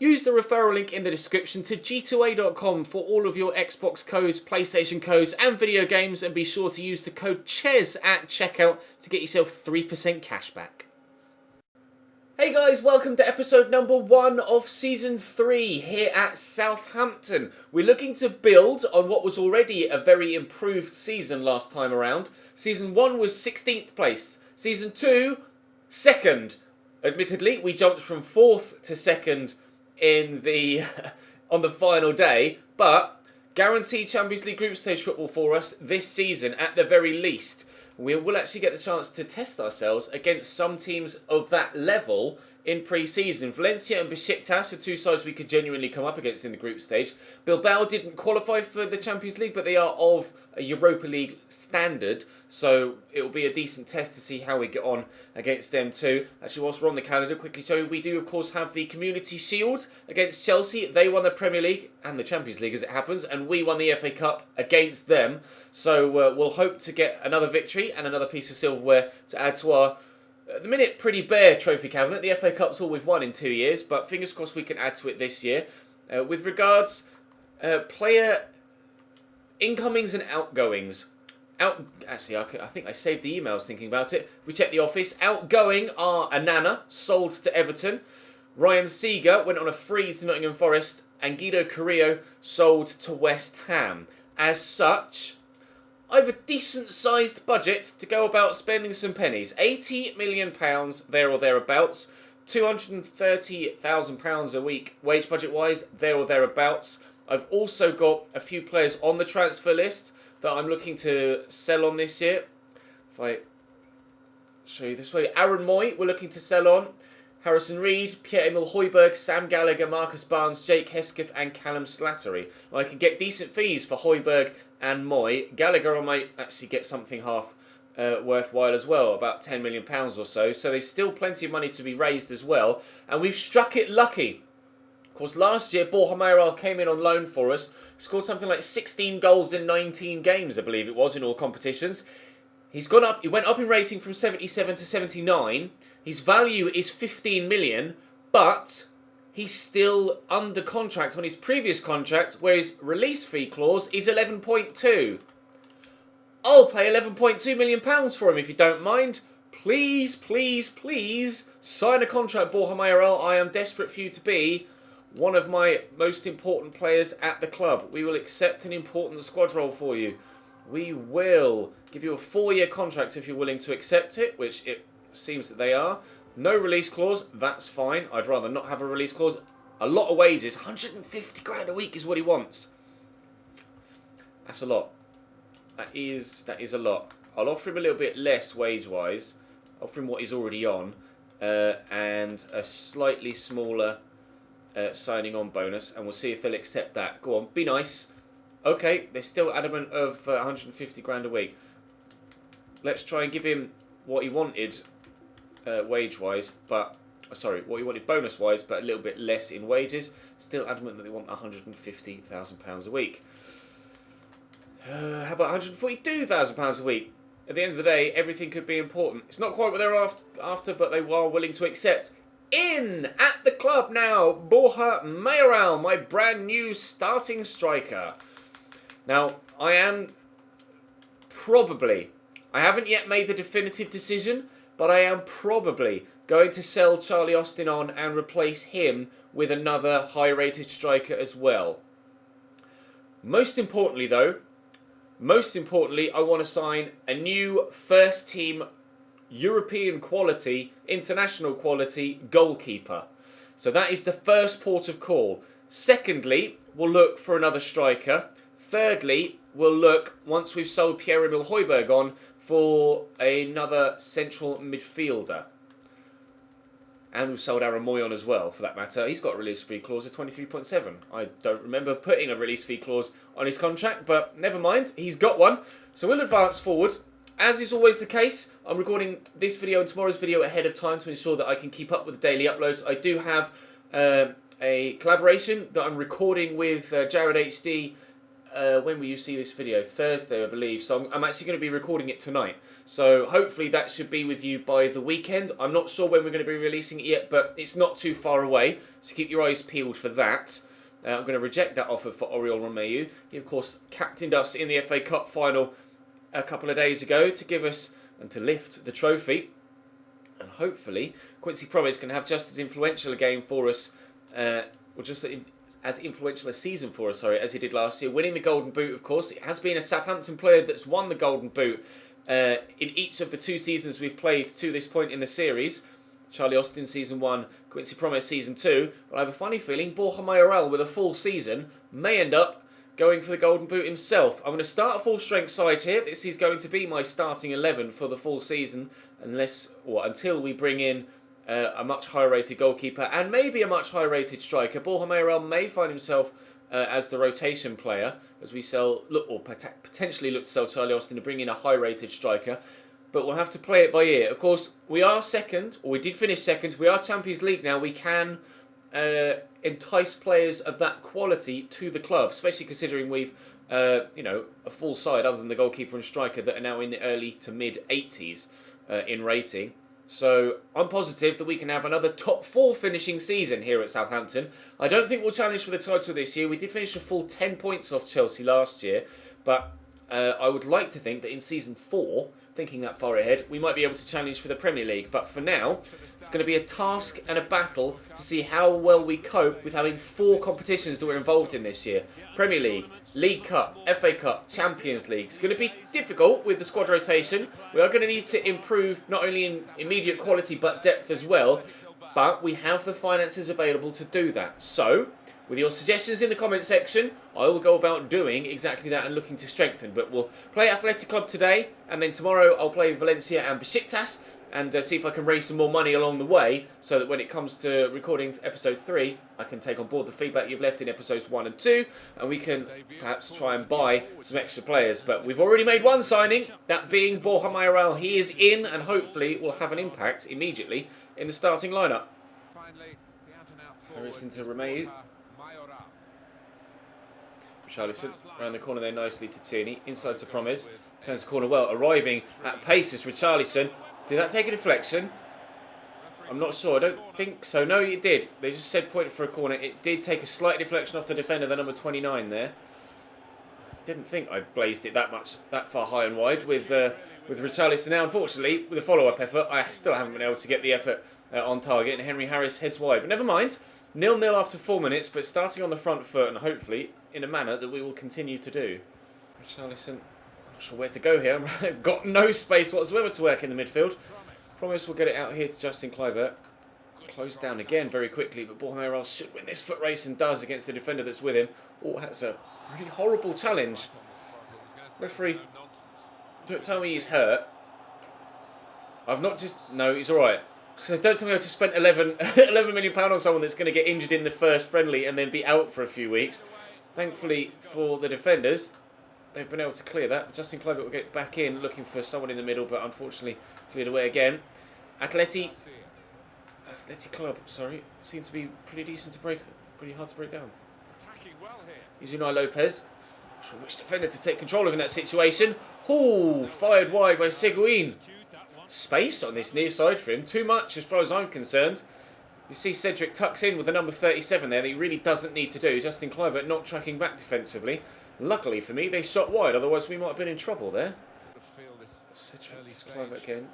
use the referral link in the description to g2a.com for all of your Xbox codes, PlayStation codes and video games, and be sure to use the code CHES at checkout to get yourself 3% cash back. Hey guys, welcome to episode number 1 of Season 3 here at Southampton. We're looking to build on what was already a very improved season last time around. Season 1 was 16th place. Season 2, 2nd. Admittedly, we jumped from 4th to 2nd in the on the final day, but guaranteed Champions League group stage football for us this season at the very least. We will actually get the chance to test ourselves against some teams of that level in pre-season. Valencia and Besiktas are two sides we could genuinely come up against in the group stage. Bilbao didn't qualify for the Champions League, but they are of a Europa League standard, so it will be a decent test to see how we get on against them too. Actually, whilst we're on the calendar, quickly show you, we do of course have the Community Shield against Chelsea. They won the Premier League and the Champions League as it happens, and we won the FA Cup against them. So we'll hope to get another victory and another piece of silverware to add to our, at the minute, pretty bare trophy cabinet. The FA Cup's all we've won in 2 years, but fingers crossed we can add to it this year. With regards player incomings and outgoings. Actually, I think I saved the emails thinking about it. We checked the office. Outgoing are Anana, sold to Everton. Ryan Seeger went on a free to Nottingham Forest. And Guido Carrillo sold to West Ham. As such, I have a decent-sized budget to go about spending some pennies. £80 million, there or thereabouts. £230,000 a week, wage budget-wise, there or thereabouts. I've also got a few players on the transfer list that I'm looking to sell on this year. If I show you this way. Aaron Moy, we're looking to sell on. Harrison Reed, Pierre-Emile Højbjerg, Sam Gallagher, Marcus Barnes, Jake Hesketh and Callum Slattery. I can get decent fees for Højbjerg and Moy. Gallagher I might actually get something half worthwhile as well, about £10 million or so. So there's still plenty of money to be raised as well. And we've struck it lucky. Of course, last year, Borja Mayoral came in on loan for us, scored something like 16 goals in 19 games, I believe it was, in all competitions. He's gone up. He went up in rating from 77 to 79. His value is 15 million, but he's still under contract on his previous contract, where his release fee clause is 11.2. I'll pay 11.2 million pounds for him if you don't mind. Please, please, please sign a contract, Borja Mayoral. I am desperate for you to be one of my most important players at the club. We will accept an important squad role for you. We will give you a 4-year contract if you're willing to accept it, which it seems that they are. No release clause, that's fine. I'd rather not have a release clause. A lot of wages, 150 grand a week is what he wants. That's a lot. That is a lot. I'll offer him a little bit less wage-wise. Offer him what he's already on. And a slightly smaller signing on bonus, and we'll see if they'll accept that. Go on, be nice. Okay, they're still adamant of 150 grand a week. Let's try and give him what he wanted wage-wise, but sorry, what he wanted bonus-wise, but a little bit less in wages. Still adamant that they want £150,000 a week. How about £142,000 a week? At the end of the day, everything could be important. It's not quite what they're after, but they are willing to accept. In at the club now, Borja Mayoral, my brand new starting striker. Now, I haven't yet made the definitive decision, but I am probably going to sell Charlie Austin on and replace him with another high-rated striker as well. Most importantly, I want to sign a new first-team European quality, international quality goalkeeper. So that is the first port of call. Secondly, we'll look for another striker. Thirdly, we'll look, once we've sold Pierre-Emile Højbjerg on, for another central midfielder. And we've sold Aaron Moy on as well, for that matter. He's got a release fee clause of 23.7. I don't remember putting a release fee clause on his contract, but never mind, he's got one. So we'll advance forward. As is always the case, I'm recording this video and tomorrow's video ahead of time to ensure that I can keep up with the daily uploads. I do have a collaboration that I'm recording with Jared HD when will you see this video? Thursday, I believe. So I'm actually going to be recording it tonight. So hopefully that should be with you by the weekend. I'm not sure when we're going to be releasing it yet, but it's not too far away. So keep your eyes peeled for that. I'm going to reject that offer for Oriol Romeu. He, of course, captained us in the FA Cup final a couple of days ago to give us and to lift the trophy. And hopefully, Quincy Promes can have just as influential a game for us, or just as influential a season for us, sorry, as he did last year. Winning the Golden Boot, of course. It has been a Southampton player that's won the Golden Boot in each of the 2 seasons we've played to this point in the series. Charlie Austin season 1, Quincy Promes season 2. But I have a funny feeling Borja Mayoral with a full season may end up going for the Golden Boot himself. I'm going to start a full strength side here. This is going to be my starting 11 for the full season, until we bring in a much higher rated goalkeeper and maybe a much higher rated striker. Borja Mayoral may find himself as the rotation player as we potentially look to sell Charlie Austin to bring in a high rated striker. But we'll have to play it by ear. Of course, we are second, or we did finish second. We are Champions League now. We can entice players of that quality to the club, especially considering we've, a full side other than the goalkeeper and striker that are now in the early to mid 80s in rating. So I'm positive that we can have another top 4 finishing season here at Southampton. I don't think we'll challenge for the title this year. We did finish a full 10 points off Chelsea last year, but I would like to think that in season 4, thinking that far ahead, we might be able to challenge for the Premier League. But for now, it's going to be a task and a battle to see how well we cope with having 4 competitions that we're involved in this year. Premier League, League Cup, FA Cup, Champions League. It's going to be difficult with the squad rotation. We are going to need to improve not only in immediate quality but depth as well. But we have the finances available to do that. So, with your suggestions in the comment section, I will go about doing exactly that and looking to strengthen. But we'll play Athletic Club today, and then tomorrow I'll play Valencia and Besiktas, and see if I can raise some more money along the way, so that when it comes to recording episode 3, I can take on board the feedback you've left in episodes 1 and 2, and we can perhaps try and buy some extra players. But we've already made one signing, that being Borja Mayoral. He is in, and hopefully will have an impact immediately in the starting lineup. Harrison to Romeu. Richarlison around the corner there nicely to Tierney. Inside to Promes. Turns the corner well. Arriving at pace is Richarlison. Did that take a deflection? I'm not sure. I don't think so. No, it did. They just said point for a corner. It did take a slight deflection off the defender, the number 29 there. Didn't think I blazed it that far high and wide with Richarlison. Now, unfortunately, with a follow-up effort, I still haven't been able to get the effort on target, and Henry Harris heads wide. But never mind. 0-0 after 4 minutes, but starting on the front foot and hopefully in a manner that we will continue to do. Richarlison, not sure where to go here. I've got no space whatsoever to work in the midfield. Promise we'll get it out here to Justin Kluivert. Closed down again very quickly, but Borja Mayoral should win this foot race and does against the defender that's with him. Oh, that's a really horrible challenge. Referee, don't tell me he's hurt. No, he's alright. Because don't tell me I've just spent £11 million on someone that's going to get injured in the first friendly and then be out for a few weeks. Thankfully for the defenders, they've been able to clear that. Justin Kluivert will get back in looking for someone in the middle, but unfortunately cleared away again. Athletic Club, seems to be pretty hard to break down. Here's Unai Lopez. Not sure which defender to take control of in that situation. Ooh, fired wide by Seguin. Space on this near side for him. Too much as far as I'm concerned. You see Cedric tucks in with the number 37 there that he really doesn't need to do. Justin Kluivert not tracking back defensively. Luckily for me, they shot wide. Otherwise, we might have been in trouble there. Cedric Kluivert again.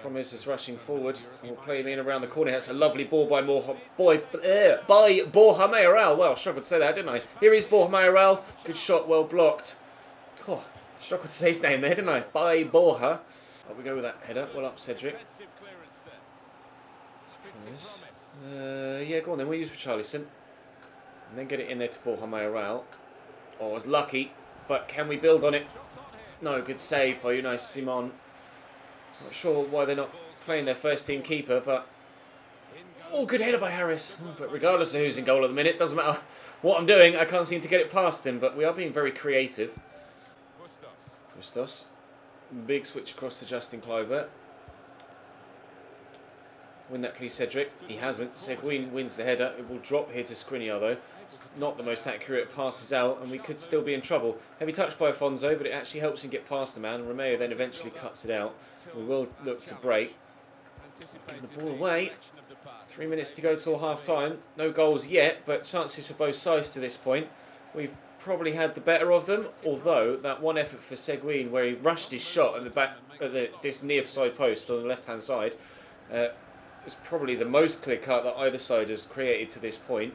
Promise is rushing forward. We'll play him in around the corner. That's a lovely ball by Borja Mayoral. Well, I struggled to say that, didn't I? Here is Borja Mayoral. Good shot, well blocked. Oh, struggled to say his name there, didn't I? By Borja. Up we go with that header. Well up, Cedric. Yeah, go on then. We'll use Richarlison. And then get it in there to Borja Mayoral. Oh, I was lucky. But can we build on it? No, good save by Unai Simon. Not sure why they're not playing their first team keeper, but... Oh, good header by Harris. But regardless of who's in goal at the minute, doesn't matter what I'm doing, I can't seem to get it past him. But we are being very creative. Bustos. Big switch across to Justin Kluivert. Win that, please, Cedric. He hasn't. Seguin wins the header. It will drop here to Skriniar, though. It's not the most accurate. Passes out, and we could still be in trouble. Heavy touch by Afonso, but it actually helps him get past the man. Romeo then eventually cuts it out. We will look to break. Give the ball away. 3 minutes to go till half-time. No goals yet, but chances for both sides to this point. We've probably had the better of them, although that one effort for Seguin where he rushed his shot at the back at this near side post on the left-hand side is probably the most clear cut that either side has created to this point.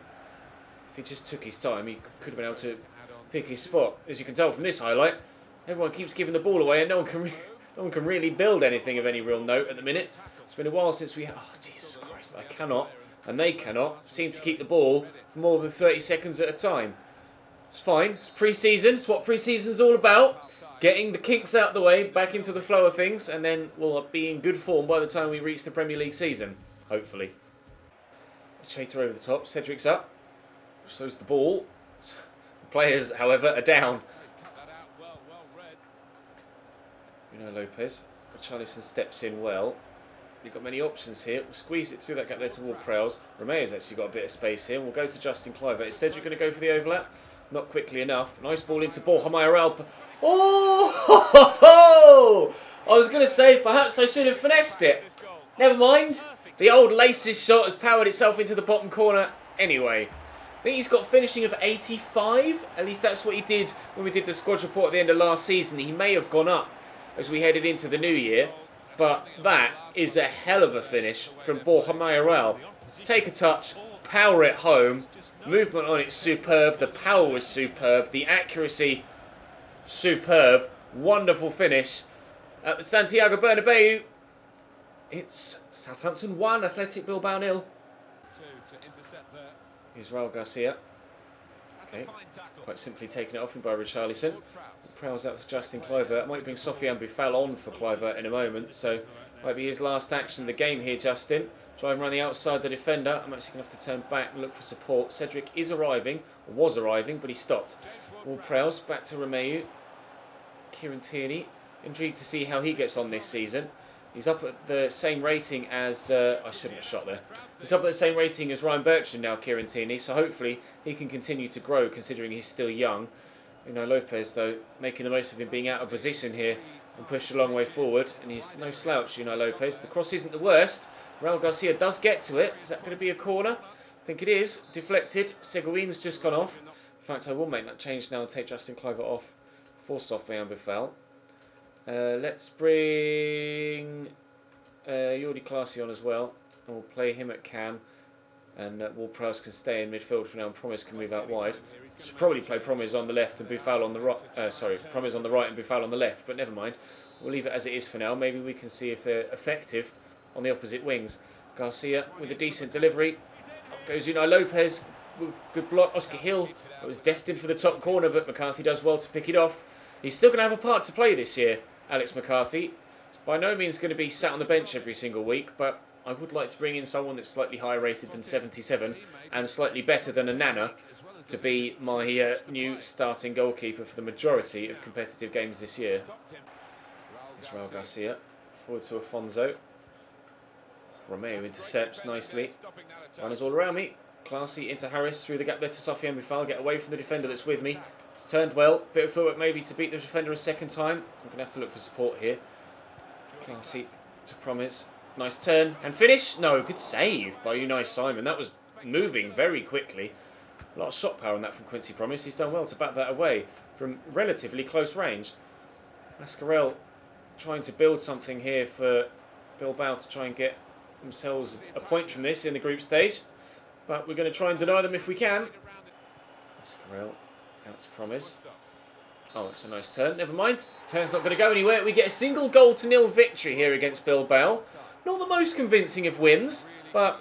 If he just took his time, he could have been able to pick his spot. As you can tell from this highlight, everyone keeps giving the ball away and no one can really build anything of any real note at the minute. It's been a while since we... Oh, Jesus Christ, I cannot, and they cannot, seem to keep the ball for more than 30 seconds at a time. It's fine, it's pre-season, it's what pre-season's all about. Getting the kinks out of the way, back into the flow of things, and then we'll be in good form by the time we reach the Premier League season, hopefully. Chater over the top, Cedric's up, so's the ball. The players, however, are down. Lopez, Richarlison steps in well. You've got many options here. We'll squeeze it through that gap there to Ward-Prowse. Romeo's actually got a bit of space here. We'll go to Justin Kluivert. Is Cedric going to go for the overlap? Not quickly enough. Nice ball into Borja Mayoral. Oh! I was going to say perhaps I should have finessed it. Never mind. The old laces shot has powered itself into the bottom corner anyway. I think he's got finishing of 85. At least that's what he did when we did the squad report at the end of last season. He may have gone up as we headed into the new year. But that is a hell of a finish from Borja Mayoral. Take a touch, power it home. Movement on it superb. The power was superb. The accuracy superb. Wonderful finish at the Santiago Bernabeu. It's Southampton 1, Athletic Bilbao 0. Here's Raul Garcia. Okay, quite simply taken it off him by Richarlison. Prowls out to Justin Kluivert. Might bring Sofiane Boufal on for Kluivert in a moment, so might be his last action of the game here, Justin. Driving around the outside the defender. I'm actually going to have to turn back and look for support. Cedric is arriving, or was arriving, but he stopped. Ward-Prowse back to Romeo. Kieran Tierney. Intrigued to see how he gets on this season. He's up at the same rating as... I shouldn't have shot there. He's up at the same rating as Ryan Bertrand now, Kieran Tierney, so hopefully he can continue to grow considering he's still young. Lopez, though, making the most of him being out of position here and pushed a long way forward. And he's no slouch, Lopez. The cross isn't the worst. Raul Garcia does get to it. Is that going to be a corner? I think it is. Deflected. Seguin's just gone off. In fact, I will make that change now and take Justin Kluivert off for Sofiane Boufal. Let's bring Jordi Clasie on as well. And we'll play him at cam. And Ward-Prowse can stay in midfield for now and Promise can move out wide. Should probably play Promise on the left and Boufal on the right. Promise on the right and Boufal on the left, but never mind. We'll leave it as it is for now. Maybe we can see if they're effective on the opposite wings. Garcia with a decent delivery. Up goes Unai Lopez. Good block. Oscar Hill. It was destined for the top corner, but McCarthy does well to pick it off. He's still going to have a part to play this year, Alex McCarthy. He's by no means going to be sat on the bench every single week, but I would like to bring in someone that's slightly higher rated than 77 and slightly better than a Nana to be my new starting goalkeeper for the majority of competitive games this year. Here's Raul Garcia, forward to Afonso. Romeo intercepts nicely. Runners all around me. Clasie into Harris, through the gap there to Sofiane Boufal. Get away from the defender that's with me. It's turned well. Bit of footwork maybe to beat the defender a second time. I'm going to have to look for support here. Clasie to Promise. Nice turn and finish. No, good save by Unai Simon. That was moving very quickly. A lot of shot power on that from Quincy Promise. He's done well to back that away from relatively close range. Mascarell trying to build something here for Bilbao to try and get themselves a point from this in the group stage. But we're going to try and deny them if we can. Mascarell out to Promise. Oh, it's a nice turn. Never mind. Turn's not going to go anywhere. We get a single goal to nil victory here against Bilbao. Not the most convincing of wins, but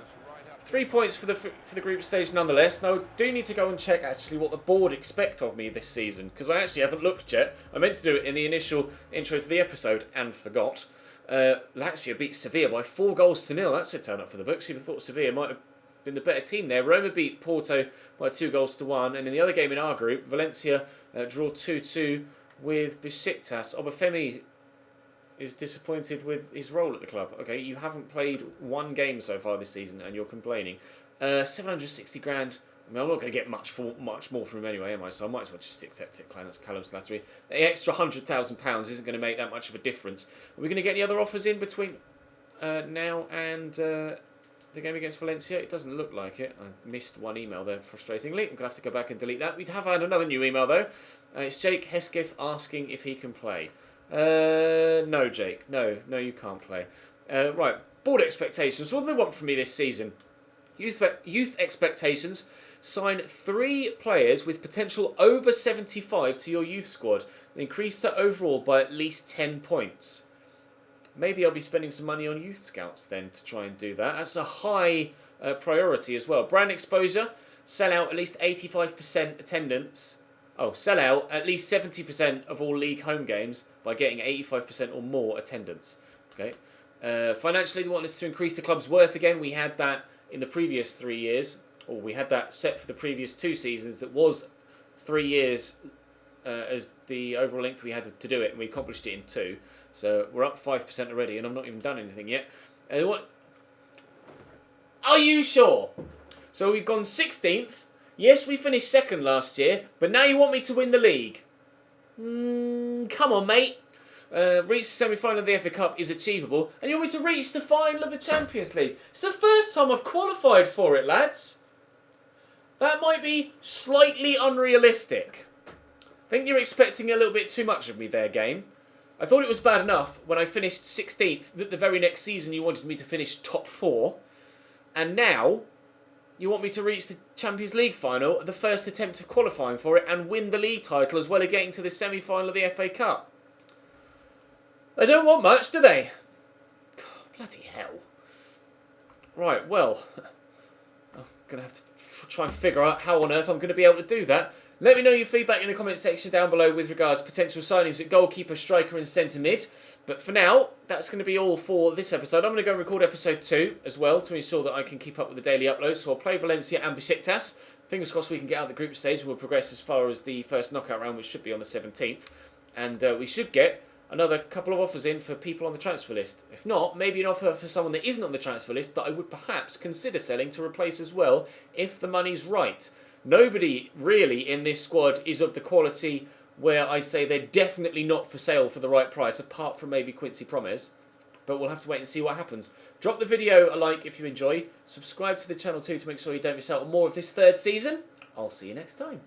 3 points for the group stage nonetheless. Now, I do need to go and check actually what the board expect of me this season, because I actually haven't looked yet. I meant to do it in the initial intro to the episode and forgot. Lazio beat Sevilla by 4 goals to nil. That's a turn up for the books. You'd have thought Sevilla might have been the better team there. Roma beat Porto by 2 goals to 1. And in the other game in our group, Valencia draw 2-2 with Besiktas. Obafemi is disappointed with his role at the club. Okay, you haven't played one game so far this season, and you're complaining. 760 grand. I mean, I'm not going to get much more from him anyway, am I? So I might as well just accept it. That's Callum Slattery. The extra £100,000 isn't going to make that much of a difference. Are we going to get any other offers in between now and the game against Valencia? It doesn't look like it. I missed one email there, frustratingly. I'm going to have to go back and delete that. We have had another new email, though. It's Jake Hesketh asking if he can play. No, Jake. No, you can't play. Right, board expectations. What do they want from me this season? Youth expectations. Sign 3 players with potential over 75 to your youth squad and increase that overall by at least 10 points. Maybe I'll be spending some money on youth scouts then to try and do that. That's a high priority as well. Brand exposure. Sell out at least 85% attendance. Oh, sell out at least 70% of all league home games by getting 85% or more attendance. Okay. Financially, they want us to increase the club's worth again. We had that in the previous 3 years, or we had that set for the previous 2 seasons. That was 3 years as the overall length we had to do it, and we accomplished it in 2. So we're up 5% already, and I've not even done anything yet. Are you sure? So we've gone 16th. Yes, we finished 2nd last year, but now you want me to win the league? Come on, mate. Reach the semi-final of the FA Cup is achievable, and you want me to reach the final of the Champions League? It's the first time I've qualified for it, lads. That might be slightly unrealistic. I think you're expecting a little bit too much of me there, game. I thought it was bad enough when I finished 16th that the very next season you wanted me to finish top 4, and now you want me to reach the Champions League final, the first attempt of qualifying for it, and win the league title as well as getting to the semi-final of the FA Cup. They don't want much, do they? God, bloody hell. Right, well, I'm going to have to try and figure out how on earth I'm going to be able to do that. Let me know your feedback in the comment section down below with regards to potential signings at goalkeeper, striker and centre mid. But for now, that's going to be all for this episode. I'm going to go record episode 2 as well to ensure that I can keep up with the daily uploads. So I'll play Valencia and Besiktas. Fingers crossed we can get out of the group stage and we'll progress as far as the first knockout round, which should be on the 17th. And we should get another couple of offers in for people on the transfer list. If not, maybe an offer for someone that isn't on the transfer list that I would perhaps consider selling to replace as well if the money's right. Nobody really in this squad is of the quality where I'd say they're definitely not for sale for the right price, apart from maybe Quincy Promes. But we'll have to wait and see what happens. Drop the video a like if you enjoy. Subscribe to the channel too to make sure you don't miss out on more of this 3rd season. I'll see you next time.